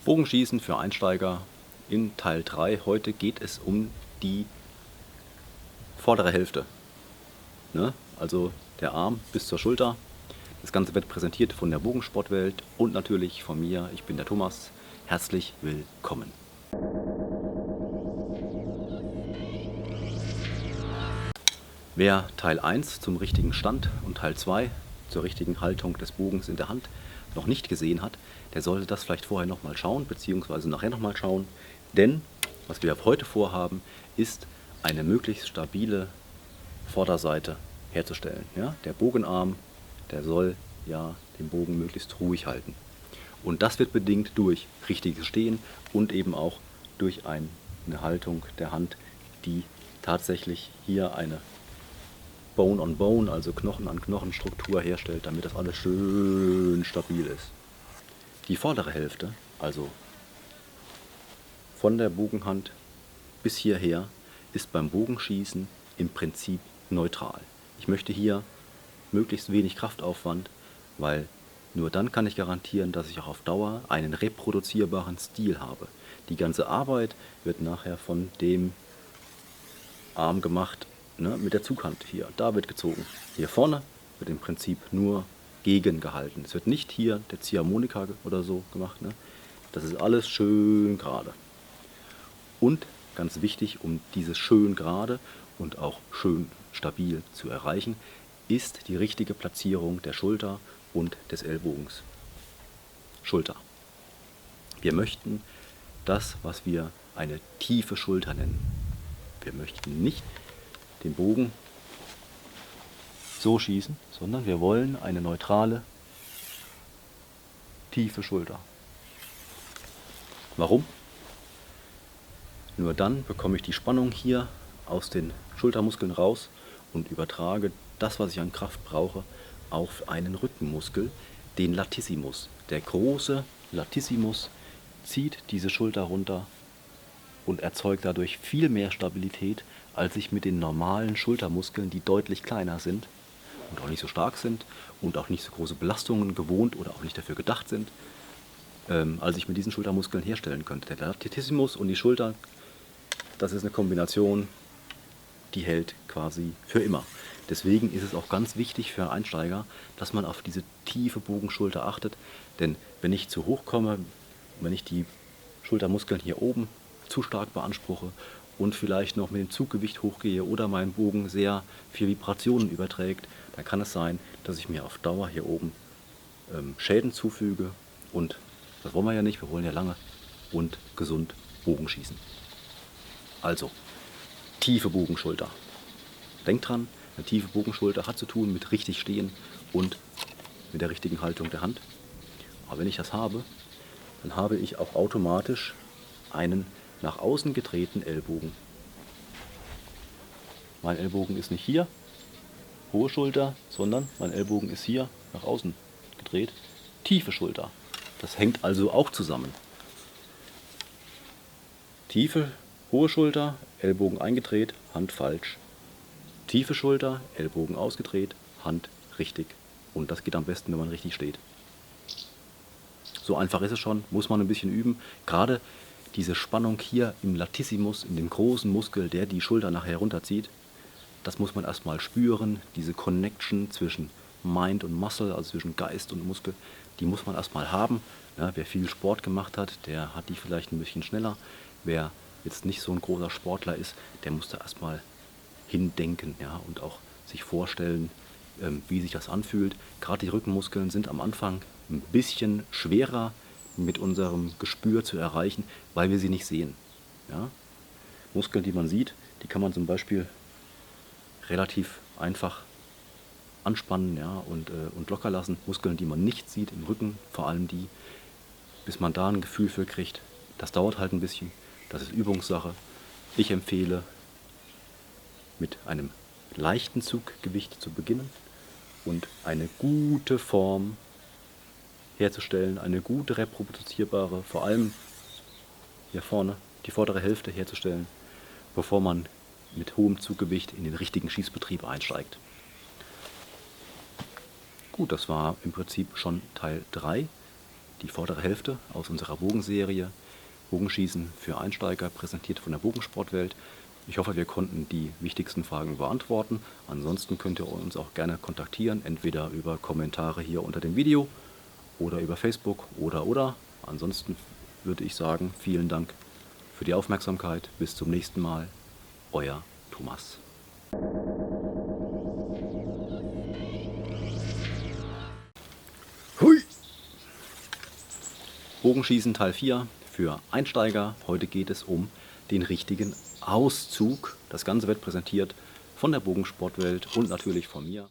Bogenschießen für Einsteiger in Teil 3. Heute geht es um die vordere Hälfte, ne? Also der Arm bis zur Schulter. Das Ganze wird präsentiert von der Bogensportwelt und natürlich von mir. Ich bin der Thomas. Herzlich willkommen. Wer Teil 1 zum richtigen Stand und Teil 2 zur richtigen Haltung des Bogens in der Hand noch nicht gesehen hat, der sollte das vielleicht vorher nochmal schauen, beziehungsweise nachher nochmal schauen. Denn was wir heute vorhaben, ist eine möglichst stabile Vorderseite herzustellen. Ja? Der Bogenarm, der soll ja den Bogen möglichst ruhig halten. Und das wird bedingt durch richtiges Stehen und eben auch durch eine Haltung der Hand, die tatsächlich hier eine Bone-on-Bone, also Knochen-an-Knochen-Struktur herstellt, damit das alles schön stabil ist. Die vordere Hälfte, also von der Bogenhand bis hierher, ist beim Bogenschießen im Prinzip neutral. Ich möchte hier möglichst wenig Kraftaufwand, weil nur dann kann ich garantieren, dass ich auch auf Dauer einen reproduzierbaren Stil habe. Die ganze Arbeit wird nachher von dem Arm gemacht, ne, mit der Zughand hier. Da wird gezogen. Hier vorne wird im Prinzip nur gegengehalten. Es wird nicht hier der Ziehharmonika oder so gemacht. Ne? Das ist alles schön gerade. Und ganz wichtig, um dieses schön gerade und auch schön stabil zu erreichen, ist die richtige Platzierung der Schulter und des Ellbogens. Schulter. Wir möchten das, was wir eine tiefe Schulter nennen. Wir möchten nicht den Bogen so schießen, sondern wir wollen eine neutrale, tiefe Schulter. Warum? Nur dann bekomme ich die Spannung hier aus den Schultermuskeln raus und übertrage das, was ich an Kraft brauche, auf einen Rückenmuskel, den Latissimus. Der große Latissimus zieht diese Schulter runter und erzeugt dadurch viel mehr Stabilität, als ich mit den normalen Schultermuskeln, die deutlich kleiner sind und auch nicht so stark sind und auch nicht so große Belastungen gewohnt oder auch nicht dafür gedacht sind, als ich mit diesen Schultermuskeln herstellen könnte. Der Latissimus und die Schulter, das ist eine Kombination, die hält quasi für immer. Deswegen ist es auch ganz wichtig für Einsteiger, dass man auf diese tiefe Bogenschulter achtet. Denn wenn ich zu hoch komme, wenn ich die Schultermuskeln hier oben zu stark beanspruche und vielleicht noch mit dem Zuggewicht hochgehe oder mein Bogen sehr viel Vibrationen überträgt, dann kann es sein, dass ich mir auf Dauer hier oben Schäden zufüge. Und das wollen wir ja nicht, wir wollen ja lange und gesund Bogen schießen. Also, tiefe Bogenschulter. Denkt dran, eine tiefe Bogenschulter hat zu tun mit richtig stehen und mit der richtigen Haltung der Hand. Aber wenn ich das habe, dann habe ich auch automatisch einen nach außen gedrehten Ellbogen. Mein Ellbogen ist nicht hier, hohe Schulter, sondern mein Ellbogen ist hier nach außen gedreht, tiefe Schulter. Das hängt also auch zusammen. Tiefe, hohe Schulter, Ellbogen eingedreht, Hand falsch. Tiefe Schulter, Ellbogen ausgedreht, Hand richtig. Und das geht am besten, wenn man richtig steht. So einfach ist es schon, muss man ein bisschen üben. Gerade diese Spannung hier im Latissimus, in dem großen Muskel, der die Schulter nachher runterzieht, das muss man erstmal spüren. Diese Connection zwischen Mind und Muscle, also zwischen Geist und Muskel, die muss man erstmal haben. Ja, wer viel Sport gemacht hat, der hat die vielleicht ein bisschen schneller. Wer jetzt nicht so ein großer Sportler ist, der muss da erstmal hindenken, ja, und auch sich vorstellen, wie sich das anfühlt. Gerade die Rückenmuskeln sind am Anfang ein bisschen schwerer mit unserem Gespür zu erreichen, weil wir sie nicht sehen. Ja? Muskeln, die man sieht, die kann man zum Beispiel relativ einfach anspannen, ja, und locker lassen. Muskeln, die man nicht sieht, im Rücken, vor allem die, bis man da ein Gefühl für kriegt, das dauert halt ein bisschen. Das ist Übungssache. Ich empfehle, mit einem leichten Zuggewicht zu beginnen und eine gute Form herzustellen, eine gute reproduzierbare, vor allem hier vorne, die vordere Hälfte herzustellen, bevor man mit hohem Zuggewicht in den richtigen Schießbetrieb einsteigt. Gut, das war im Prinzip schon Teil 3. die vordere Hälfte aus unserer Bogenserie Bogenschießen für Einsteiger, präsentiert von der Bogensportwelt. Ich hoffe, wir konnten die wichtigsten Fragen beantworten. Ansonsten könnt ihr uns auch gerne kontaktieren, entweder über Kommentare hier unter dem Video oder über Facebook oder. Ansonsten würde ich sagen, vielen Dank für die Aufmerksamkeit. Bis zum nächsten Mal. Euer Thomas. Hui! Bogenschießen Teil 4 für Einsteiger. Heute geht es um den richtigen Auszug. Das Ganze wird präsentiert von der Bogensportwelt und natürlich von mir.